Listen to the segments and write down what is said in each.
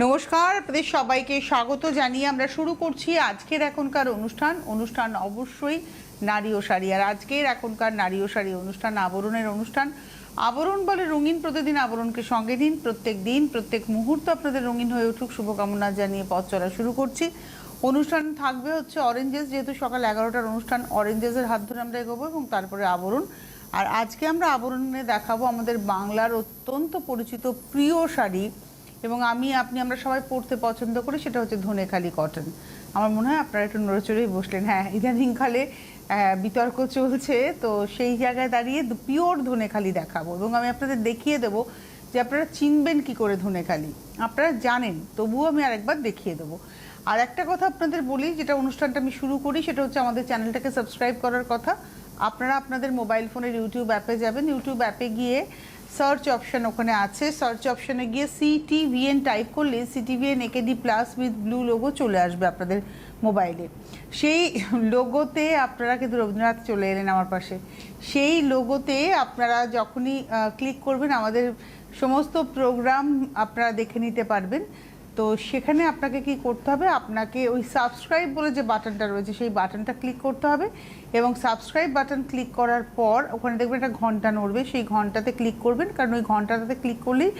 নমস্কার, আপনাদের সবাইকে স্বাগত জানিয়ে আমরা শুরু করছি আজকের এখনকার অনুষ্ঠান অবশ্যই নারী ও শাড়ি। আর আজকের এখনকার নারী ও শাড়ি অনুষ্ঠান আবরণের অনুষ্ঠান। আবরণ বলে রঙিন প্রতিদিন আবরণকে সঙ্গে দিন, প্রত্যেক দিন প্রত্যেক মুহূর্ত আপনাদের রঙিন হয়ে উঠুক শুভকামনা জানিয়ে পথ চলা শুরু করছি। অনুষ্ঠান থাকবে হচ্ছে অরেঞ্জেস, যেহেতু সকাল 11টার অনুষ্ঠান, অরেঞ্জেসের হাত ধরে আমরা এগোবো এবং তারপরে আবরণ। আর আজকে আমরা আবরণে দেখাবো আমাদের বাংলার অত্যন্ত পরিচিত প্রিয় শাড়ি, এবং আমরা সবাই পড়তে পছন্দ করি, সেটা হচ্ছে ধনেখালি কটন। আমার মনে হয় আপনারা একটু নড়েচড়েই বসলেন। হ্যাঁ, ইদানিংকালে বিতর্ক চলছে, তো সেই জায়গায় দাঁড়িয়ে পিওর ধনেখালি দেখাবো এবং আমি আপনাদের দেখিয়ে দেবো যে আপনারা চিনবেন কি করে ধনেখালি। আপনারা জানেন, তবুও আমি আরেকবার দেখিয়ে দেবো। আর একটা কথা আপনাদের বলি, যেটা অনুষ্ঠানটা আমি শুরু করি, সেটা হচ্ছে আমাদের চ্যানেলটাকে সাবস্ক্রাইব করার কথা। আপনারা আপনাদের মোবাইল ফোনের ইউটিউব অ্যাপে যাবেন, ইউটিউব অ্যাপে গিয়ে সার্চ অপশন ওখানে আছে, সার্চ অপশনে গিয়ে CTVN টাইপ করলে CTVN AKD plus with blue logo চলে আসবে আপনাদের মোবাইলে। সেই লোগোতে আপনারা কিন্তু রবীন্দ্রনাথ চলে এলেন আমার পাশে। সেই লোগোতে আপনারা যখনই ক্লিক করবেন আমাদের সমস্ত প্রোগ্রাম আপনারা দেখে নিতে পারবেন। তো সেখানে আপনাকে কি করতে হবে, আপনাকে ওই সাবস্ক্রাইব বলে যে বাটনটা রয়েছে সেই বাটনটা ক্লিক করতে হবে, এবং সাবস্ক্রাইব বাটন ক্লিক করার পর ওখানে দেখবেন একটা ঘন্টা নড়বে, সেই ঘন্টাতে ক্লিক করবেন, কারণ ওই ঘন্টাটাতে ক্লিক করলেই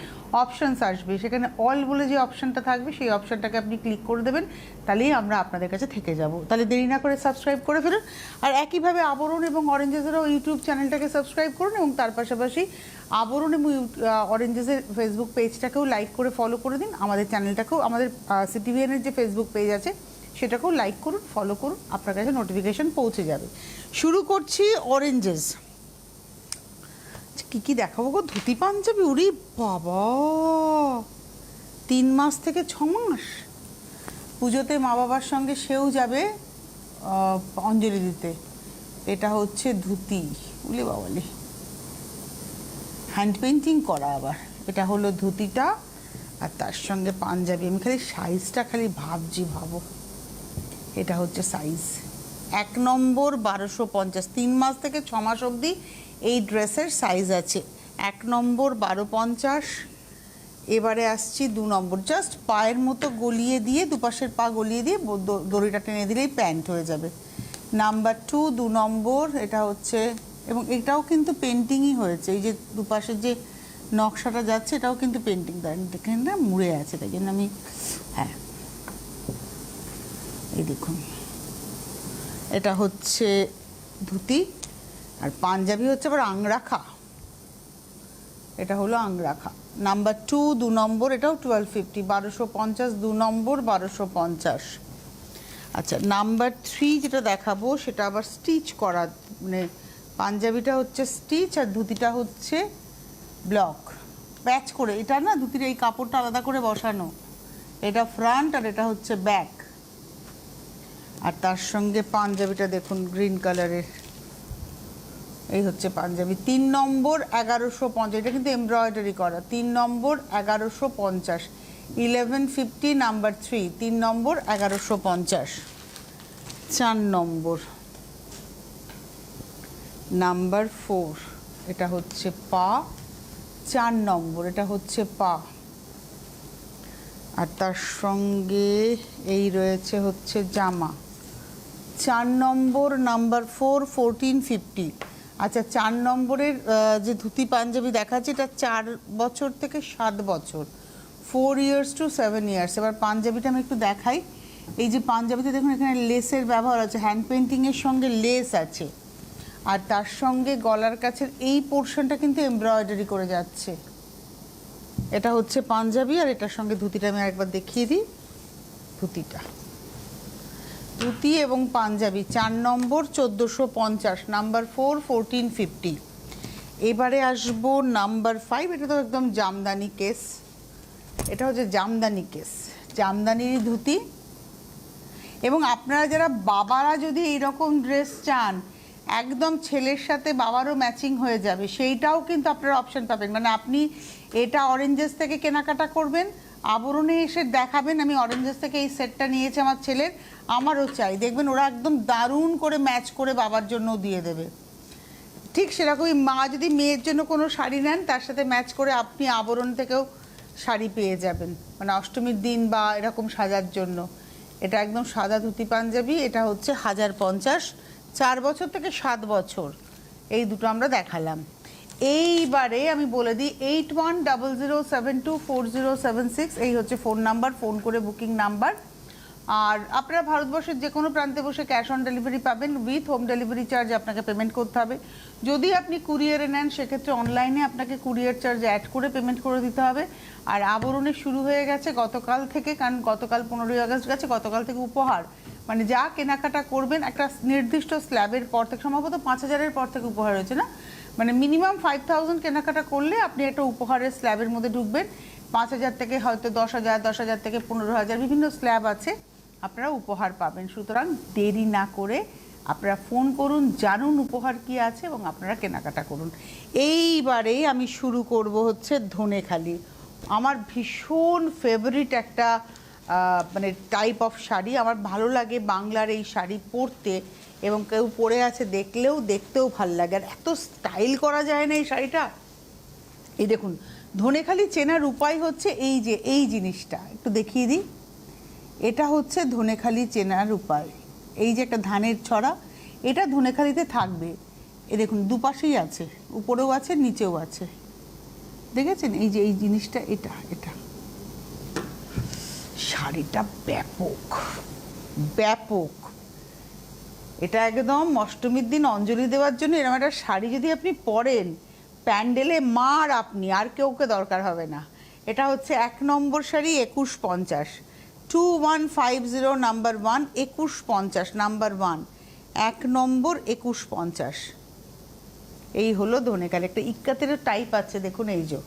অপশানস আসবে, সেখানে অল বলে যে অপশানটা থাকবে সেই অপশানটাকে আপনি ক্লিক করে দেবেন, তাহলেই আমরা আপনাদের কাছে থেকে যাব। তাহলে দেরি না করে সাবস্ক্রাইব করে ফেলুন। আর একইভাবে আবরণ এবং অরেঞ্জেসেরও ইউটিউব চ্যানেলটাকে সাবস্ক্রাইব করুন, এবং তার পাশাপাশি আবরণ এবং অরেঞ্জেসের ফেসবুক পেজটাকেও লাইক করে ফলো করে দিন। আমাদের চ্যানেলটাকেও, আমাদের CTVN-এর যে ফেসবুক পেজ আছে সেটাকেও লাইক করুন, ফলো করুন, আপনার কাছে নোটিফিকেশন পৌঁছে যাবে। শুরু করছি অরেঞ্জেস। কী দেখাবো গো, ধুতি পাঞ্জাবি, উরি বাবা, 3 মাস থেকে 6 মাস। পুজোতে মা বাবার সঙ্গে সেও যাবে অঞ্জলি দিতে। এটা হচ্ছে ধুতি, উলি বাবালি, হ্যান্ড পেন্টিং করা আবার। এটা হলো ধুতিটা, আর তার সঙ্গে পাঞ্জাবি। আমি খালি সাইজটা ভাবছি, ভাবো, এটা হচ্ছে সাইজ 1 নম্বর 1250। 3 মাস থেকে 6 মাস অবধি এই ড্রেসের সাইজ আছে 1 নম্বর 1250। এবারে আসছি 2 নম্বর, জাস্ট পায়ের মতো গলিয়ে দিয়ে, দুপাশের পা গলিয়ে দিয়ে দড়িটা টেনে দিলেই প্যান্ট হয়ে যাবে। নাম্বার 2 2 নম্বর, এটা হচ্ছে, এবং এটাও কিন্তু পেন্টিংই হয়েছে। এই যে দুপাশের যে নকশাটা যাচ্ছে এটাও কিন্তু পেন্টিং, দেখেন না, মুড়ে আছে, তাই জন্য আমি, হ্যাঁ এই দেখুন, এটা হচ্ছে ধুতি, আর পাঞ্জাবি হচ্ছে আবার আংরাখা। এটা হলো আংরাখা। নাম্বার 2 2 নম্বর, এটাও 1250, 1250, 2 নম্বর 1250। আচ্ছা, নাম্বার 3 যেটা দেখাবো সেটা আবার স্টিচ করা, মানে পাঞ্জাবিটা হচ্ছে স্টিচ আর ধুতিটা হচ্ছে ব্লক প্যাচ করে। এটা না, ধুতির এই কাপড়টা আলাদা করে বসানো, এটা ফ্রন্ট আর এটা হচ্ছে ব্যাক। আর তার সঙ্গে পাঞ্জাবিটা দেখুন গ্রিন কালারের, এই হচ্ছে পাঞ্জাবি। 3 নম্বর 1150, এটা কিন্তু এমব্রয়ডারি করা। 3 নম্বর 1150, 1150 নাম্বার 3, 3 নম্বর 1150। 4 নম্বর নাম্বার 4, এটা হচ্ছে পা। 4 নম্বর, এটা হচ্ছে পা, আর তার সঙ্গে এই রয়েছে হচ্ছে জামা। 4 নম্বর নাম্বার 4, 1450। আচ্ছা, 4 নম্বরের যে ধুতি পাঞ্জাবি দেখাচ্ছে এটা 4 বছর থেকে 7 বছর, 4 years to 7 years। এবার পাঞ্জাবিটা আমি একটু দেখাই। এই যে পাঞ্জাবিতে দেখুন এখানে লেসের ব্যবহার আছে, হ্যান্ড পেন্টিংয়ের সঙ্গে লেস আছে, আর তার সঙ্গে গলার কাছের এই পোর্শনটা কিন্তু এমব্রয়ডারি করে যাচ্ছে। এটা হচ্ছে পাঞ্জাবি, আর এটার সঙ্গে ধুতিটা আমি আরেকবার দেখিয়ে দিই। ধুতিটা, ধুতি এবং পাঞ্জাবি 4 নম্বর 1450, নাম্বার 4 1450। এবারে আসবো নাম্বার 5, এটা তো একদম জামদানি কেস। এটা হচ্ছে জামদানি কেস, জামদানির ধুতি। এবং আপনারা যারা বাবারা যদি এইরকম ড্রেস চান, একদম ছেলের সাথে বাবারও ম্যাচিং হয়ে যাবে, সেইটাও কিন্তু আপনারা অপশান পাবেন। মানে আপনি এটা অরেঞ্জেস থেকে কেনাকাটা করবেন, আবরণে এসে দেখাবেন আমি অরেঞ্জেস থেকে এই সেটটা নিয়েছি আমার ছেলের, আমারও চাই, দেখবেন ওরা একদম দারুণ করে ম্যাচ করে বাবার জন্যও দিয়ে দেবে। ঠিক সেরকমই মা যদি মেয়ের জন্য কোনো শাড়ি নেন তার সাথে ম্যাচ করে আপনি আবরণ থেকেও শাড়ি পেয়ে যাবেন, মানে অষ্টমীর দিন বা এরকম সাজার জন্য। এটা একদম সাদা ধুতি পাঞ্জাবি, এটা হচ্ছে 1050, 4 বছর থেকে 7 বছর, এই দুটো আমরা দেখালাম। এইবারে আমি বলে দিই 8100724076, এই হচ্ছে ফোন নাম্বার, ফোন করে বুকিং নাম্বার। আর আপনারা ভারতবর্ষের যে কোনো প্রান্তে বসে ক্যাশ অন ডেলিভারি পাবেন, উইথ হোম ডেলিভারি চার্জ আপনাকে পেমেন্ট করতে হবে। যদি আপনি কুরিয়ারে নেন সেক্ষেত্রে অনলাইনে আপনাকে কুরিয়ার চার্জ অ্যাড করে পেমেন্ট করে দিতে হবে। আর আবরণে শুরু হয়ে গেছে গতকাল থেকে, কারণ গতকাল 15ই আগস্ট গেছে, গতকাল থেকে উপহার, মানে যা কেনাকাটা করবেন একটা নির্দিষ্ট স্ল্যাবের পর থেকে, সম্ভবত 5000-এর পর থেকে উপহার হয়েছে না, মানে মিনিমাম 5000 কেনাকাটা করলে আপনি একটা উপহারের স্ল্যাবের মধ্যে ঢুকবেন। 5000 থেকে হয়তো 10,000, 10,000 থেকে 15,000, বিভিন্ন স্ল্যাব আছে, আপনারা উপহার পাবেন। সুতরাং দেরি না করে আপনারা ফোন করুন, জানুন উপহার কি আছে এবং আপনারা কেনাকাটা করুন। এইবারে আমি শুরু করব হচ্ছে ধনেখালি, আমার ভীষণ ফেভারিট একটা মানে টাইপ অফ শাড়ি। আমার ভালো লাগে বাংলার এই শাড়ি পরতে, এবং কেউ পরে আছে দেখতেও ভালো লাগে, আর এত স্টাইল করা যায় না এই শাড়িটা। এই দেখুন, ধনেখালি চেনার উপায় হচ্ছে এই যে এই জিনিসটা একটু দেখিয়ে দিই, এটা হচ্ছে ধনেখালি চেনার উপায়। এই যে একটা ধানের ছড়া, এটা ধনেখালিতে থাকবে, এ দেখুন দুপাশেই আছে, উপরেও আছে নিচেও আছে, দেখেছেন? এই যে এই জিনিসটা, এটা এটা শাড়িটা ব্যাপক ব্যাপক, এটা একদম অষ্টমীর দিন অঞ্জলি দেওয়ার জন্য এরকম একটা শাড়ি যদি আপনি পরেন, প্যান্ডেলে মার আপনি, আর কেউকে দরকার হবে না। এটা হচ্ছে 1 নম্বর শাড়ি, 2150, 2150 নাম্বার 1, 2150 নাম্বার 1, 1 নম্বর 2150। এই হলো ধনেখালি। একটা ইক্কাতের টাইপ আছে দেখুন, এই যে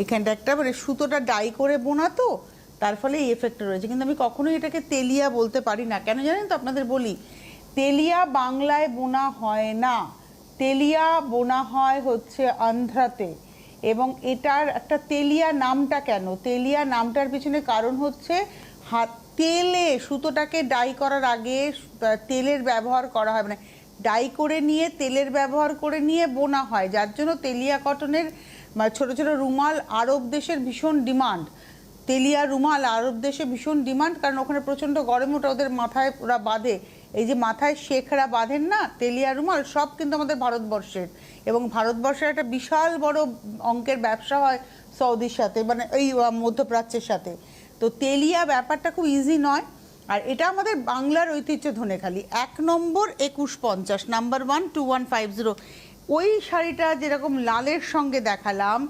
এখানটা একটা মানে সুতোটা ডাই করে বোনা, তো তার ফলে এই এফেক্টটা রয়েছে। কিন্তু আমি কখনোই এটাকে তেলিয়া বলতে পারি না, কেন জানেন তো? আপনাদের বলি, তেলিয়া বাংলায় বোনা হয় না, তেলিয়া বোনা হয় হচ্ছে আন্ধ্রাতে। এবং এটার একটা তেলিয়া নামটা কেন, তেলিয়া নামটার পিছনে কারণ হচ্ছে তেলে সুতোটাকে ডাই করার আগে তেলের ব্যবহার করা হয়, মানে ডাই করে নিয়ে তেলের ব্যবহার করে নিয়ে বোনা হয়, যার জন্য তেলিয়া কটনের ছোট ছোট রুমাল আরব দেশের ভীষণ ডিমান্ড। তেলিয়া রুমাল আরব দেশে ভীষণ ডিমান্ড, কারণ ওখানে প্রচণ্ড গরম, ওটা ওদের মাথায় ওরা বাঁধে। এই যে মাথায় শেখরা বাঁধেন না, তেলিয়া রুমাল, সব কিন্তু আমাদের ভারতবর্ষের। এবং ভারতবর্ষের একটা বিশাল বড় অঙ্কের ব্যবসা হয় সৌদির সাথে, মানে এই মধ্যপ্রাচ্যের সাথে। তো তেলিয়া ব্যাপারটা খুব ইজি নয়। আর এটা আমাদের বাংলার ঐতিহ্য ধনেখালি। 1 নম্বর 2150, নাম্বার 1, 2150। ওই শাড়িটা যেরকম লালের সঙ্গে দেখালাম,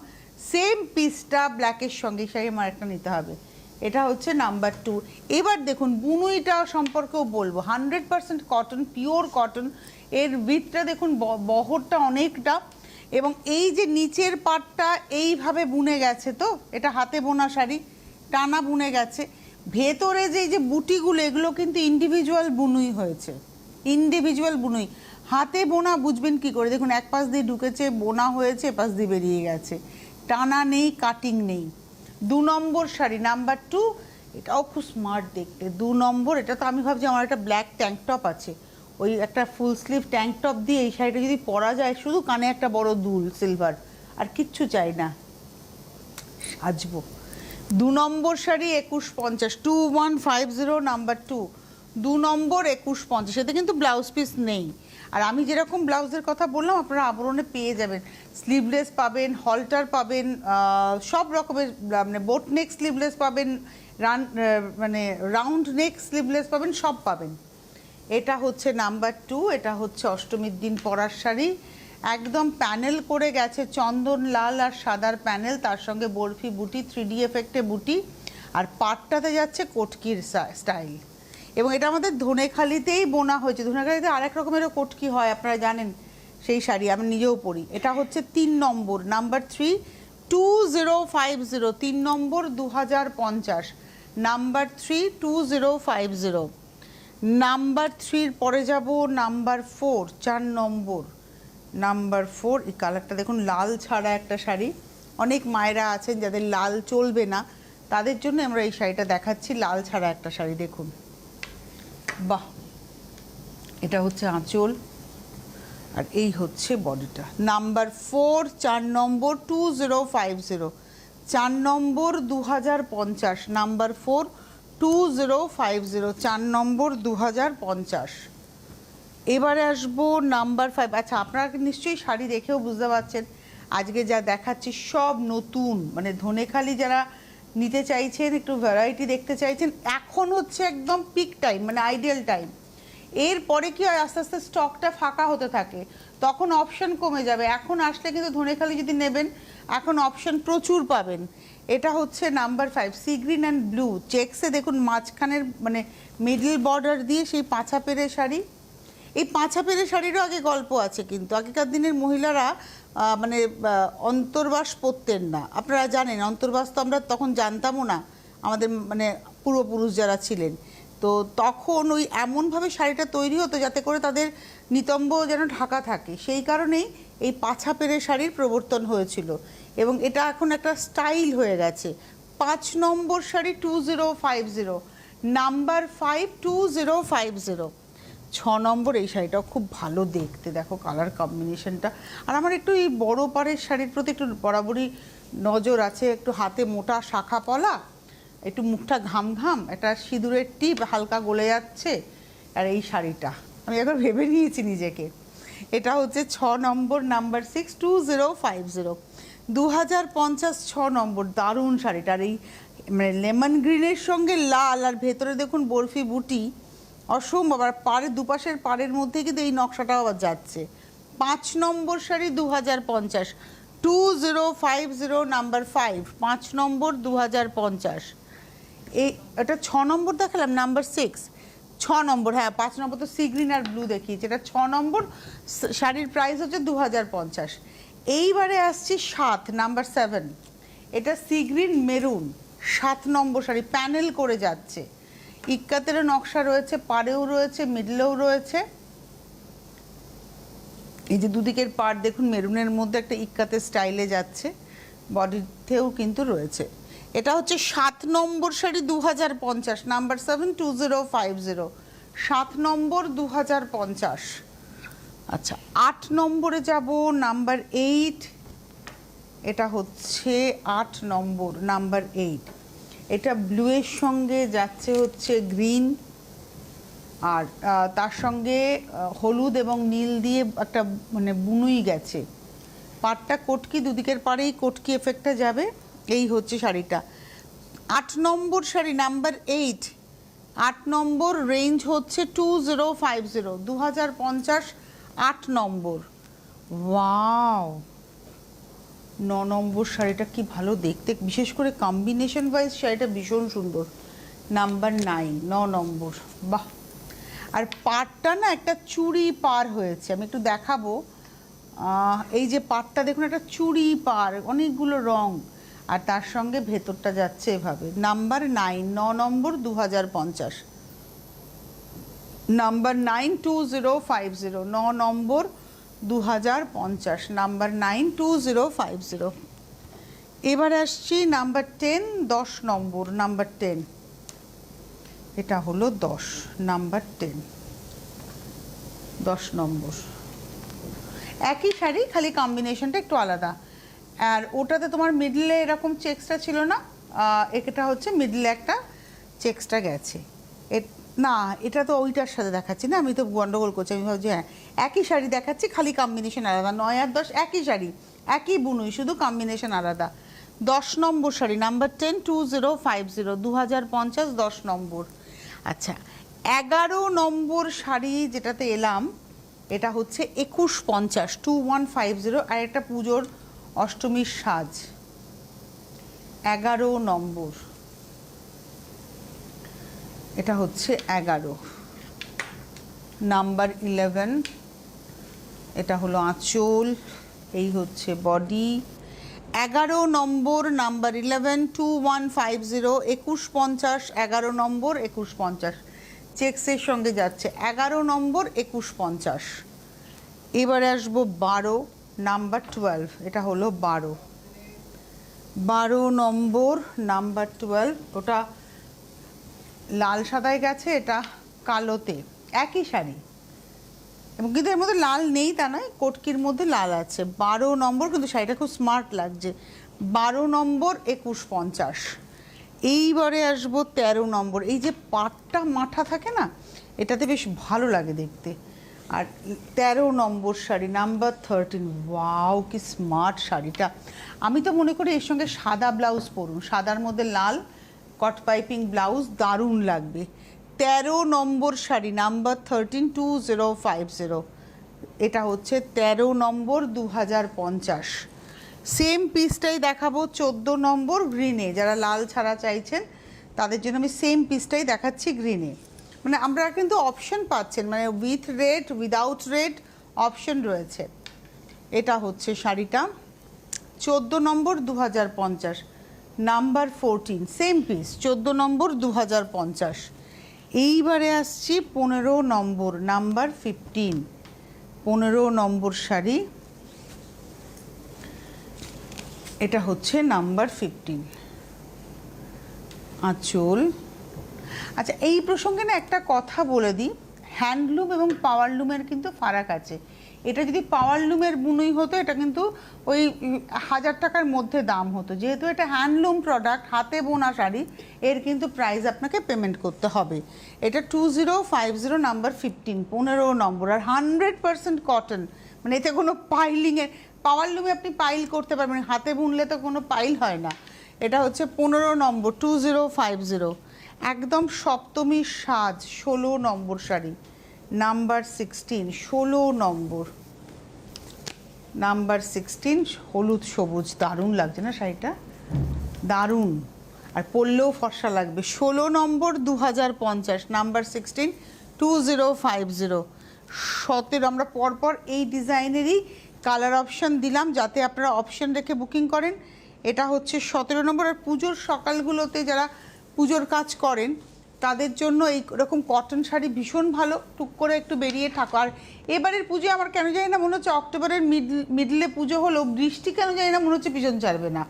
সেম পিসটা ব্ল্যাকের সঙ্গে, শাড়ি আমার একটা নিতে হবে। এটা হচ্ছে নাম্বার 2। এবার দেখুন বুনুইটা সম্পর্কেও বলবো, 100% কটন, পিওর কটন। এর উইথটা দেখুন, বহরটা অনেকটা, এবং এই যে নিচের পাটটা এইভাবে বুনে গেছে, তো এটা হাতে বোনা শাড়ি, টানা বুনে গেছে। ভেতরে যে এই যে বুটিগুলো, এগুলো কিন্তু ইন্ডিভিজুয়াল বুনুই হয়েছে, ইন্ডিভিজুয়াল বুনুই। হাতে বোনা বুঝবেন কি করে? দেখুন, এক পাশ দিয়ে ঢুকেছে, বোনা হয়েছে, পাশ দিয়ে বেরিয়ে গেছে, টানা নেই, কাটিং নেই। 2 নম্বর শাড়ি, নাম্বার 2, এটাও খুব স্মার্ট দেখতে। 2 নম্বর, এটা তো আমি ভাবছি আমার একটা ব্ল্যাক ট্যাঙ্ক টপ আছে, ওই একটা ফুল স্লিভ ট্যাঙ্ক টপ দিয়ে এই শাড়িটা যদি পরা যায়, শুধু কানে একটা বড় দুল সিলভার, আর কিচ্ছু চাই না, সাজবো। 2 নম্বর শাড়ি 2150, 2150 নাম্বার 2, 2 নম্বর 2150। এতে কিন্তু ব্লাউজ পিস নেই। আর আমি যেরকম ব্লাউজের কথা বললাম আপনারা আবরণে পেয়ে যাবেন, স্লিভলেস পাবেন, হলটার পাবেন, সব রকমের, মানে বোট নেক স্লিভলেস পাবেন, মানে রাউন্ড নেক স্লিভলেস পাবেন, সব পাবেন। এটা হচ্ছে নাম্বার 2, এটা হচ্ছে অষ্টমীর দিন পরার শাড়ি, একদম প্যানেল করে গেছে, চন্দন লাল আর সাদার প্যানেল, তার সঙ্গে বরফি বুটি, 3D এফেক্টে বুটি, আর পাটটাতে যাচ্ছে কটকির স্টাইল। এবং এটা আমাদের ধনেখালিতেই বোনা হয়েছে। ধনেখালিতে আরেক রকমেরও কটকি হয়, আপনারা জানেন, সেই শাড়ি আমি নিজেও পরি। এটা হচ্ছে 3 নম্বর, নাম্বার 3, 2050, 3 নম্বর 2050, নাম্বার 3, 2050। নাম্বার 3-র পরে যাব নাম্বার 4, 4 নম্বর, নাম্বার 4। এই কালারটা দেখুন, লাল ছাড়া একটা শাড়ি। অনেক মায়েরা আছেন যাদের লাল চলবে না, তাদের জন্য আমরা এই শাড়িটা দেখাচ্ছি, লাল ছাড়া একটা শাড়ি। দেখুন, বাহ, এটা হচ্ছে আঁচল, আর এই হচ্ছে বডিটা। নাম্বার 4, 4 নম্বর, 2050, 4 নম্বর 2050, নাম্বার 4 2050, 4 নম্বর 2050। এবারে আসবো নাম্বার 5। আচ্ছা, আপনারা নিশ্চয়ই শাড়ি দেখেও বুঝতে পারছেন আজকে যা দেখাচ্ছি সব নতুন, মানে ধনেখালি যারা নিতে চাইছেন, একটু ভ্যারাইটি দেখতে চাইছেন, এখন হচ্ছে একদম পিক টাইম, মানে আইডিয়াল টাইম। এরপরে কি হয়, আস্তে আস্তে স্টকটা ফাঁকা হতে থাকে, তখন অপশন কমে যাবে। এখন আসলে কিন্তু ধনেখালি যদি নেবেন, এখন অপশন প্রচুর পাবেন। এটা হচ্ছে number 5, sea green and blue চেক্সে দেখুন, মাঝখানের মানে মিডল বর্ডার দিয়ে সেই পাঁচা পেরে শাড়ি। এই পাঁচা পেরে শাড়িরও আগে গল্প আছে, কিন্তু আগেকার দিনের মহিলারা মানে অন্তর্বাস পরতেন না। আপনারা জানেন অন্তর্বাস তো আমরা তখন জানতামও না, আমাদের মানে পূর্বপুরুষ যারা ছিলেন। তো তখন ওই এমনভাবে শাড়িটা তৈরি হতো যাতে করে তাদের নিতম্ব যেন ঢাকা থাকে, সেই কারণেই এই পাছা পেরে শাড়ির প্রবর্তন হয়েছিল, এবং এটা এখন একটা স্টাইল হয়ে গেছে। 5 নম্বর শাড়ি 2050, নাম্বার 5 2050। 6 নম্বর এই শাড়িটাও খুব ভালো দেখতে, দেখো কালার কম্বিনেশনটা। আর আমার একটু এই বড় পাড়ের শাড়ির প্রতি একটু বরাবরই নজর আছে, একটু হাতে মোটা শাখা পলা, একটু মুখটা ঘাম ঘাম, একটা সিঁদুরের টিপ হালকা গলে যাচ্ছে। আর এই শাড়িটা আমি একবার ভেবে নিয়েছি নিজেকে। এটা হচ্ছে 6 নম্বর, নাম্বার 6 2050, 2050, 6 নম্বর। দারুণ শাড়িটা। আর এই মানে লেমন গ্রিনের সঙ্গে লাল, আর ভেতরে দেখুন বরফি বুটি, অসম্ভব। আর পাড়ের দুপাশের পাড়ের মধ্যে কিন্তু এই নকশাটাও আবার যাচ্ছে। 5 নম্বর শাড়ি 2050, 2050, নাম্বার 5, 5 নম্বর 2050। এই এটা 6 নম্বর দেখালাম, নাম্বার 6, 6 নম্বর। হ্যাঁ, 5 নম্বর তো সি গ্রিন আর ব্লু দেখিয়েছে, এটা 6 নম্বর শাড়ির প্রাইস হচ্ছে 2050। এইবারে আসছি 7, নাম্বার 7, এটা সি গ্রিন মেরুন, 7 নম্বর শাড়ি, প্যানেল করে যাচ্ছে, ইক্কাতেরও নকশা রয়েছে, পাড়েও রয়েছে, মিডলেও রয়েছে। এই যে দুদিকের পাড় দেখুন মেরুনের মধ্যে একটা ইক্কাতের স্টাইলে যাচ্ছে, বডিতেও কিন্তু রয়েছে। এটা হচ্ছে 7 নম্বর শাড়ি 2050, নাম্বার 7 2050, 7 নম্বর 2050। আচ্ছা, 8 নম্বরে যাব, নাম্বার 8, এটা হচ্ছে 8 নম্বর, নাম্বার 8। এটা ব্লুয়ের সঙ্গে যাচ্ছে হচ্ছে গ্রিন, আর তার সঙ্গে হলুদ এবং নীল দিয়ে একটা মানে বুনুই গেছে, পাড়টা কটকি, দুদিকের পাড়েই কটকি এফেক্টটা যাবে। এই হচ্ছে শাড়িটা। 8 নম্বর শাড়ি, নাম্বার 8, 8 নম্বর, রেঞ্জ হচ্ছে 2050, 2050, 8 নম্বর। ওয়াও, 9 নম্বর শাড়িটা কি ভালো দেখতে, বিশেষ করে কম্বিনেশন ওয়াইজ শাড়িটা ভীষণ সুন্দর, নাম্বার 9, 9 নম্বর। বাহ, আর পাড়টা না একটা চুড়ি পার হয়েছে, আমি একটু দেখাবো। এই যে পাড়টা দেখুন, একটা চুড়ি পার, অনেকগুলো রং, আর তার সঙ্গে ভেতরটা যাচ্ছে এভাবে। নাম্বার 9, 9 নম্বর 2050, নাম্বার 9 2050, 9 নম্বর 2050, নাম্বার 9 2050। এবার আসছি নাম্বার 10, 10 নম্বর, নাম্বার 10, এটা হলো 10, নাম্বার 10, 10 নম্বর। একই শাড়ি, খালি কম্বিনেশনটা একটু আলাদা। আর ওটাতে তোমার মিডলে এরকম চেক্সটা ছিল না, এটা হচ্ছে মিডলে একটা চেক্সটা গেছে। না, এটা তো ওইটার সাথে দেখাচ্ছি না, আমি তো গন্ডগোল করছি। আমি ভাবছি হ্যাঁ একই শাড়ি দেখাচ্ছি, খালি কম্বিনেশন আলাদা। 9 আর 10 একই শাড়ি, একই বুনুই, শুধু কম্বিনেশন আলাদা। 10 নম্বর শাড়ি, নাম্বার 10 2050, 2050, 10 নম্বর। আচ্ছা, 11 নম্বর শাড়ি যেটাতে এলাম, এটা হচ্ছে 2150, 2150, আর একটা পুজোর অষ্টমীর সাজ। 11 নম্বর, এটা হচ্ছে 11, নাম্বার 11, এটা হলো আঁচল, এই হচ্ছে বডি। 11 নম্বর, নাম্বার 11, 2150, 2150, 11 নম্বর 2150, চেক্সের সঙ্গে যাচ্ছে। 11 নম্বর 2150। এবারে আসবো 12, নাম্বার 12, এটা হলো 12, 12 নম্বর, নাম্বার 12, ওটা লাল সাদায় গেছে, এটা কালোতে, একই শাড়ি, এবং কিন্তু এর মধ্যে লাল নেই তা নয়, কটকির মধ্যে লাল আছে। 12 নম্বর, কিন্তু শাড়িটা খুব স্মার্ট লাগছে। 12 নম্বর 2150। এইবারে আসবো 13 নম্বর। এই যে পাটটা মাঠা থাকে না, এটাতে বেশ ভালো লাগে দেখতে। আর 13 নম্বর শাড়ি নাম্বার 13। ওয়াও কি স্মার্ট শাড়িটা! আমি তো মনে করি এর সঙ্গে সাদা ব্লাউজ পরুন, সাদার মধ্যে লাল কট পাইপিং ব্লাউজ, দারুণ লাগবে। 13 নম্বর শাড়ি নাম্বার 13, 2050। এটা হচ্ছে 13 নম্বর 2050। সেম পিসটাই দেখাবো 14 নম্বর গ্রিনে। যারা লাল ছাড়া চাইছেন তাদের জন্য আমি সেম পিসটাই দেখাচ্ছি গ্রিনে। মানে আমরা কিন্তু অপশন পাচ্ছেন, মানে with red, without red option রয়েছে। এটা হচ্ছে শাড়িটা 14 নম্বর 2050, নাম্বার 14, সেম পিস 14 নম্বর 2050। এইবারে আসছি 15 নম্বর নাম্বার 15। 15 নম্বর শাড়ি, এটা হচ্ছে নাম্বার 15। আঁচল। আচ্ছা, এই প্রসঙ্গে না একটা কথা বলে দিই, হ্যান্ডলুম এবং পাওয়ারলুমের কিন্তু ফারাক আছে। এটা যদি পাওয়ারলুমের বুনই হতো এটা কিন্তু ওই 1000 টাকার মধ্যে দাম হতো। যেহেতু এটা হ্যান্ডলুম প্রোডাক্ট, হাতে বোনা শাড়ি, এর কিন্তু প্রাইস আপনাকে পেমেন্ট করতে হবে। এটা 2050 নাম্বার 15, 15 নম্বর। আর 100% কটন, মানে এতে কোনো পাইলিংয়ের, পাওয়ারলুমে আপনি পাইল করতে পারবেন, হাতে বুনলে তো কোনো পাইল হয় না। এটা হচ্ছে 15 নম্বর 2050, একদম সপ্তমীর সাজ। 16 নম্বর শাড়ি নাম্বার 16, 16 নম্বর নাম্বার 16, হলুদ সবুজ। দারুণ লাগছে না শাড়িটা? দারুণ, আর পরলেও ফর্সা লাগবে। 16 নম্বর 2050, নাম্বার 16, 2050। 17। আমরা পরপর এই ডিজাইনেরই কালার অপশান দিলাম যাতে আপনারা অপশান রেখে বুকিং করেন। এটা হচ্ছে 17 নম্বর। আর পুজোর সকালগুলোতে যারা পুজোর কাজ করেন তাদের জন্য এই রকম কটন শাড়ি ভীষণ ভালো, টুক করে একটু বেরিয়ে থাকো। আর এবারের পুজো আমার কেন জানি না মনে হচ্ছে অক্টোবরের মিডলে পুজো হলো, বৃষ্টি কেন জানি না মনে হচ্ছে পিছন ছাড়বে না।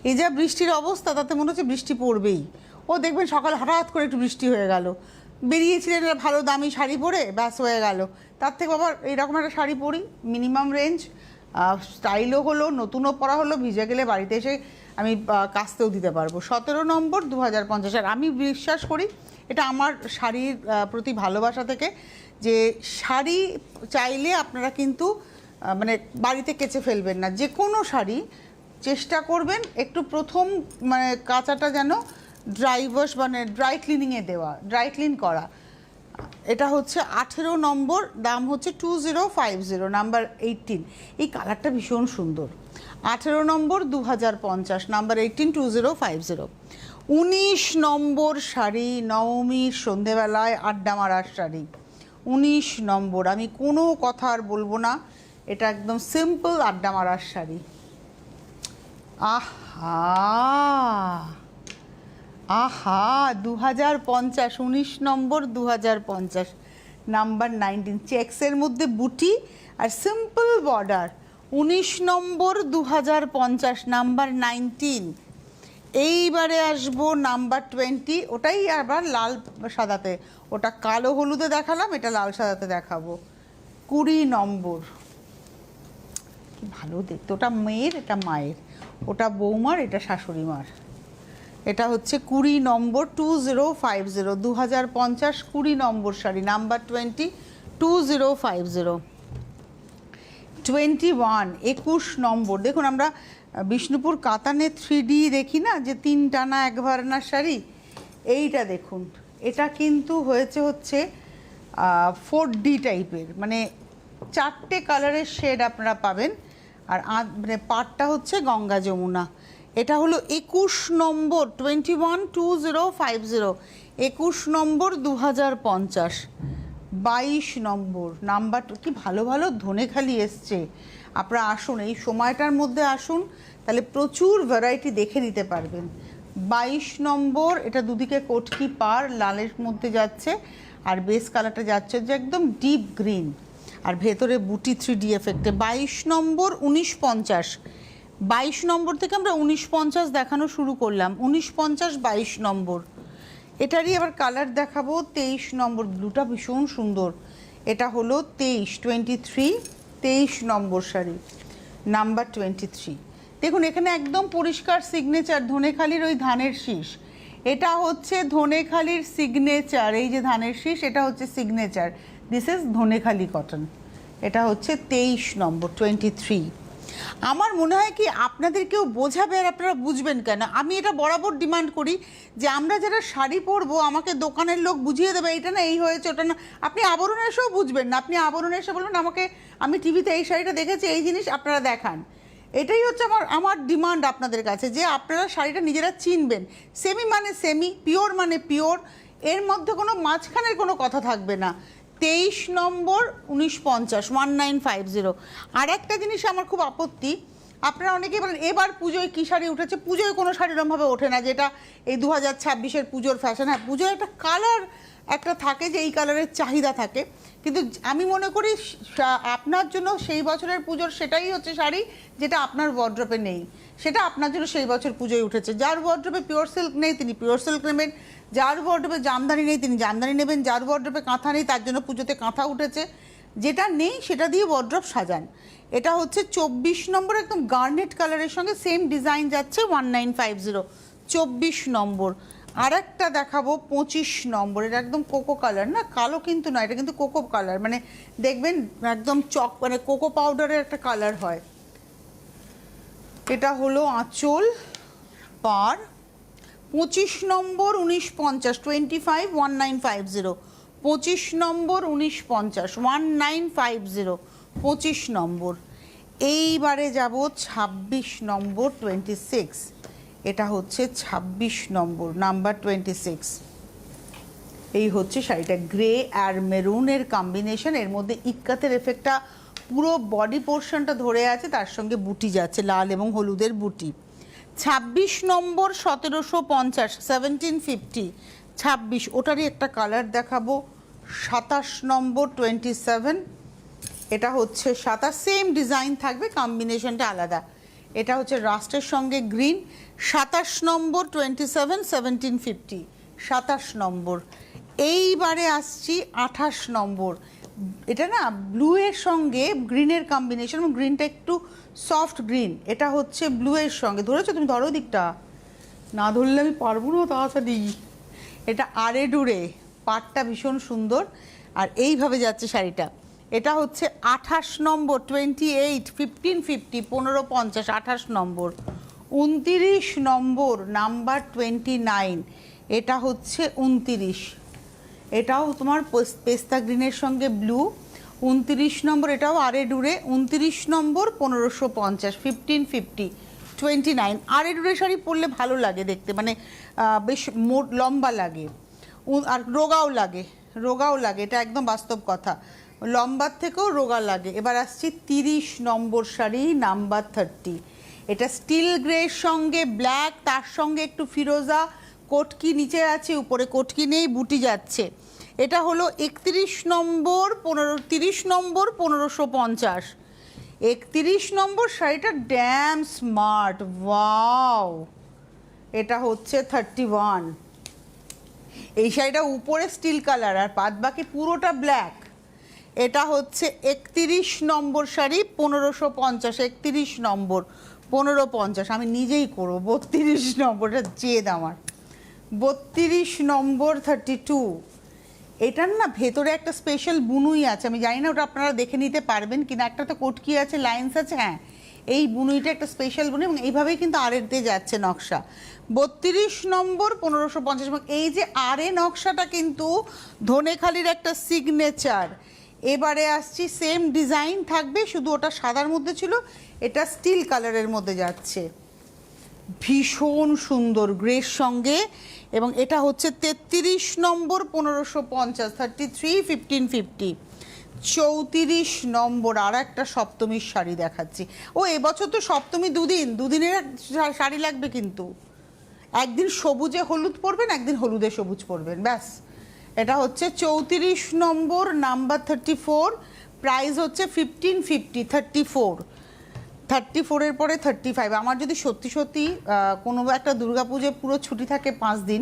এই যা বৃষ্টির অবস্থা, তাতে মনে হচ্ছে বৃষ্টি পড়বেই। ও দেখবেন সকাল হঠাৎ করে একটু বৃষ্টি হয়ে গেল, বেরিয়েছিলেন ভালো দামি শাড়ি পরে, ব্যাস হয়ে গেল। তার থেকে বাবা এইরকম একটা শাড়ি পরি, মিনিমাম রেঞ্জ, স্টাইলও হলো, নতুনও পরা হলো, ভিজে গেলে বাড়িতে এসে আমি কাচতেও দিতে পারবো। 17 নম্বর 2050। আর আমি বিশ্বাস করি এটা আমার শাড়ির প্রতি ভালোবাসা থেকে, যে শাড়ি চাইলে আপনারা কিন্তু মানে বাড়িতে কেচে ফেলবেন না। যে কোনো শাড়ি চেষ্টা করবেন একটু প্রথম মানে কাঁচাটা যেন ড্রাই ওয়াশ, মানে ড্রাই ক্লিনিংয়ে দেওয়া, ড্রাই ক্লিন করা। এটা হচ্ছে 18 নম্বর, দাম হচ্ছে 2050, নাম্বার 18। এই কালারটা ভীষণ সুন্দর। 18 নম্বর 2050, নাম্বার 18, 2050। 19 নম্বর শাড়ি, নবমীর সন্ধেবেলায় আড্ডা মারার শাড়ি। 19 নম্বর, আমি কোনো কথা আর বলবো না, এটা একদম সিম্পল আড্ডা মারার শাড়ি। আহা আহা, 2050, 19 নম্বর 2050, নাম্বার 19। চেক্সের মধ্যে বুটি আর সিম্পল বর্ডার। 19 নম্বর 2050, নাম্বার 19। এইবারে আসবো নাম্বার 20। ওটাই আবার লাল সাদাতে, ওটা কালো হলুদে দেখালাম, এটা লাল সাদাতে দেখাবো। 20 নম্বর, কি ভালো দেখতে। ওটা মেয়ের, এটা মায়ের, ওটা বৌমার, এটা শাশুড়ি মার। এটা হচ্ছে 20 নম্বর 2050, 2050, 20 নম্বর শাড়ি, নাম্বার 20, 2050। 21, 21 নম্বর। দেখুন আমরা বিষ্ণুপুর কাতানে 3D দেখি না, যে 3 টানা 1 ভারনা শাড়ি, এইটা দেখুন। এটা কিন্তু হচ্ছে 4D টাইপের, মানে 4টে কালারের শেড আপনারা পাবেন। আর মানে পাটটা হচ্ছে গঙ্গা যমুনা। এটা হলো 21 নম্বর 21, 2050, 21 নম্বর 2050। 22 নম্বর নাম্বার, কি ভালো ভালো ধনেখালি এসছে। আপনারা আসুন, এই সময়টার মধ্যে আসুন, তাহলে প্রচুর ভ্যারাইটি দেখে নিতে পারবেন। 22 নম্বর, এটা দুদিকে কটকি পার লালের মধ্যে যাচ্ছে, আর বেস কালারটা যাচ্ছে যে একদম ডিপ গ্রিন, আর ভেতরে বুটি 3D এফেক্টে। 22 নম্বর 1950। 22 নম্বর থেকে আমরা 1950 দেখানো শুরু করলাম। 1950, 22 নম্বর। এটারই আবার কালার দেখাবো। 23 নম্বর, ব্লুটা ভীষণ সুন্দর। এটা হলো 23 নম্বর শাড়ি, নাম্বার 23। দেখুন এখানে একদম পরিষ্কার সিগনেচার, ধনেখালির ওই ধানের শীষ, এটা হচ্ছে ধনেখালির সিগনেচার। এই যে ধানের শীষ, এটা হচ্ছে signature, this is Dhanekhali cotton. এটা হচ্ছে 23 নম্বর, 23। আমার মনে হয় কি আপনাদের কেউ বোঝাবে আর আপনারা বুঝবেন কেন। আমি এটা বরাবর ডিমান্ড করি যে আমরা যারা শাড়ি পরবো আমাকে দোকানের লোক বুঝিয়ে দেবে এটা না এই হয়েছে ওটা না। আপনি আবরণে এসেও বুঝবেন না, আপনি আবরণে এসে বলবেন আমাকে আমি টিভিতে এই শাড়িটা দেখেছি, এই জিনিস আপনারা দেখান। এটাই হচ্ছে আমার ডিমান্ড আপনাদের কাছে, যে আপনারা শাড়িটা নিজেরা চিনবেন। সেমি মানে সেমি, পিওর মানে পিওর, এর মধ্যে কোনো মাঝখানের কোনো কথা থাকবে না। 23 নম্বর 1950, 1950। আর একটা জিনিস আমার খুব আপত্তি, আপনারা অনেকেই বলেন এবার পুজোয় কী শাড়ি উঠেছে। পুজোয় কোনো শাড়ি এরকমভাবে ওঠে না যেটা এই 2026-এর পুজোর ফ্যাশন। হ্যাঁ, পুজোয় একটা কালার একটা থাকে যে এই কালারের চাহিদা থাকে, কিন্তু আমি মনে করি আপনার জন্য সেই বছরের পুজোর সেটাই হচ্ছে শাড়ি যেটা আপনার ওয়ার্ড্রপে নেই, সেটা আপনার জন্য সেই বছর পুজোয় উঠেছে। যার ওয়ার্ড্রপে পিওর সিল্ক নেই তিনি পিওর সিল্ক নেবেন, যার ওয়ার্ড্রপে জামদানি নেই তিনি জামদানি নেবেন, যার ওয়ার্ড্রপে কাঁথা নেই তার জন্য পুজোতে কাঁথা উঠেছে। যেটা নেই সেটা দিয়ে ওয়ার্ড্রপ সাজান। এটা হচ্ছে 24 নম্বর, একদম গার্নেট কালারের সঙ্গে সেম ডিজাইন যাচ্ছে, 1950, 24 নম্বর। আর একটা দেখাবো 25 নম্বর, এটা একদম কোকো কালার, না কালো কিন্তু না, এটা কিন্তু কোকো কালার, মানে দেখবেন একদম চক, মানে কোকো পাউডারের একটা কালার হয়। এটা হলো আঁচল পার, 25 নম্বর 1950, 25, 1950, 25 নম্বর 1950, 1950, 25 নম্বর। এইবারে যাব 26 নম্বর 26, এটা হচ্ছে 26 নম্বর, নাম্বার 26। এই হচ্ছে শাড়িটা, গ্রে আর মেরুনের কম্বিনেশন, এর মধ্যে ইক্কাতের এফেক্টটা পুরো বডি পোর্শনটা ধরে আছে, তার সঙ্গে বুটি যাচ্ছে লাল এবং হলুদের বুটি। 26 নম্বর 1750, 1750, 26, ওটারই একটা কালার দেখাবো। 27 নম্বর 27, এটা হচ্ছে 27, সেম ডিজাইন থাকবে, কম্বিনেশনটা আলাদা। এটা হচ্ছে রাস্টের সঙ্গে গ্রিন। 27 নম্বর 27, 1750, 27 নম্বর। এইবারে আসছি 28 নম্বর, এটা না ব্লু এর সঙ্গে গ্রিনের কম্বিনেশন, এবং গ্রিনটা একটু সফট গ্রিন, এটা হচ্ছে ব্লু এর সঙ্গে। ধরেছো তুমি? ধরো দিকটা, না ধরলে আমি পারবো না তাড়াতাড়ি। এটা আরে ডুরে, পাটটা ভীষণ সুন্দর, আর এইভাবে যাচ্ছে শাড়িটা। এটা হচ্ছে 28 নম্বর 28, 1550, 1550, 28 নম্বর। 29 নম্বর, নাম্বার 29, এটা হচ্ছে 29, এটাও তোমার পেস্তা গ্রিনের সঙ্গে ব্লু। 29 নম্বর, এটাও আরে ডুরে। 29 নম্বর 1550, 1550, 29। আরে ডুরে শাড়ি পরলে ভালো লাগে দেখতে, মানে বেশ লম্বা লাগে আর রোগাও লাগে, রোগাও লাগে, এটা একদম বাস্তব কথা, লম্বার থেকেও রোগা লাগে। এবার আসছি 30 নম্বর শাড়ি, নাম্বার 30। এটা স্টিল গ্রের সঙ্গে ব্ল্যাক, তার সঙ্গে একটু ফিরোজা, কোটকি নিচে আছে, উপরে কোটকি নেই, বুটি যাচ্ছে। এটা হলো 31 নম্বর 30 নম্বর 1550, 31 নম্বর শাড়িটা ড্যাম স্মার্ট, ওয়াও। এটা হচ্ছে 31, এই শাড়িটা উপরে স্টিল কালার আর বাদ বাকি পুরোটা ব্ল্যাক। এটা হচ্ছে 31 নম্বর শাড়ি, 1550, 31 নম্বর 1550, আমি নিজেই করবো 32 নম্বরটা জেদ আমার। 32 নম্বর 32, এটার না ভেতরে একটা স্পেশাল বুনুই আছে, আমি জানি না ওটা আপনারা দেখে নিতে পারবেন কিনা, একটা তো কোটকি আছে, লাইন্স আছে, হ্যাঁ এই বুনুইটা একটা স্পেশাল বুনুই, এবং এইভাবেই কিন্তু আরের দিয়ে যাচ্ছে নকশা। 32 নম্বর 1550, এবং এই যে আরে নকশাটা কিন্তু ধনেখালির একটা সিগনেচার। এবারে আসছি, সেম ডিজাইন থাকবে, শুধু ওটা সাদার মধ্যে ছিল, এটা স্টিল কালারের মধ্যে যাচ্ছে, ভীষণ সুন্দর গ্রের সঙ্গে। এবং এটা হচ্ছে 33 নম্বর 1550, 33, 1550, 34 নম্বর। আর একটা সপ্তমীর শাড়ি দেখাচ্ছি। ও এবছর তো সপ্তমী দুদিনের শাড়ি লাগবে, কিন্তু একদিন সবুজে হলুদ পরবেন, একদিন হলুদে সবুজ পরবেন, ব্যাস। এটা হচ্ছে 34 নম্বর, নাম্বার 34, প্রাইস হচ্ছে 1550, 34, 34-এর পরে 35। আমার যদি সত্যি সত্যি কোনো একটা দুর্গাপুজো পুরো ছুটি থাকে 5 দিন,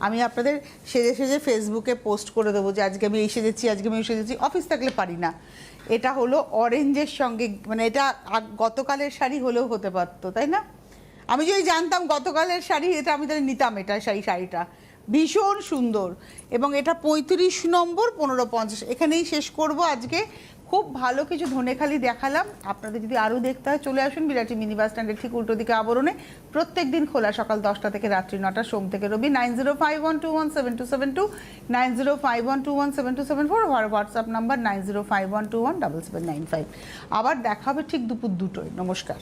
আমি আপনাদের সেজে সেজে ফেসবুকে পোস্ট করে দেবো যে আজকে আমি এই সেজেছি, আজকে আমি এই সেজেছি। অফিস থাকলে পারি না। এটা হলো অরেঞ্জের সঙ্গে, মানে এটা গতকালের শাড়ি হলেও হতে পারতো, তাই না? আমি যদি জানতাম গতকালের শাড়ি, এটা আমি তাহলে নিতাম। এটা শাড়িটা ভীষণ সুন্দর, এবং এটা 35 নম্বর 1550। এখানেই শেষ করব আজকে। খুব ভালো কিছু ধনেখালি দেখালাম। আপনাদের যদি আরও দেখতে হয় চলে আসুন বিরাটি মিনি বাস স্ট্যান্ডের ঠিক উল্টো দিকে আবরণে। প্রত্যেক দিন খোলা, সকাল 10টা থেকে রাত্রি 9টা, সোম থেকে রবি। 9051217272, 9051217274, আর হোয়াটসঅ্যাপ নাম্বার 9051217795। আবার দেখা হবে ঠিক দুপুর 2টোয়। নমস্কার।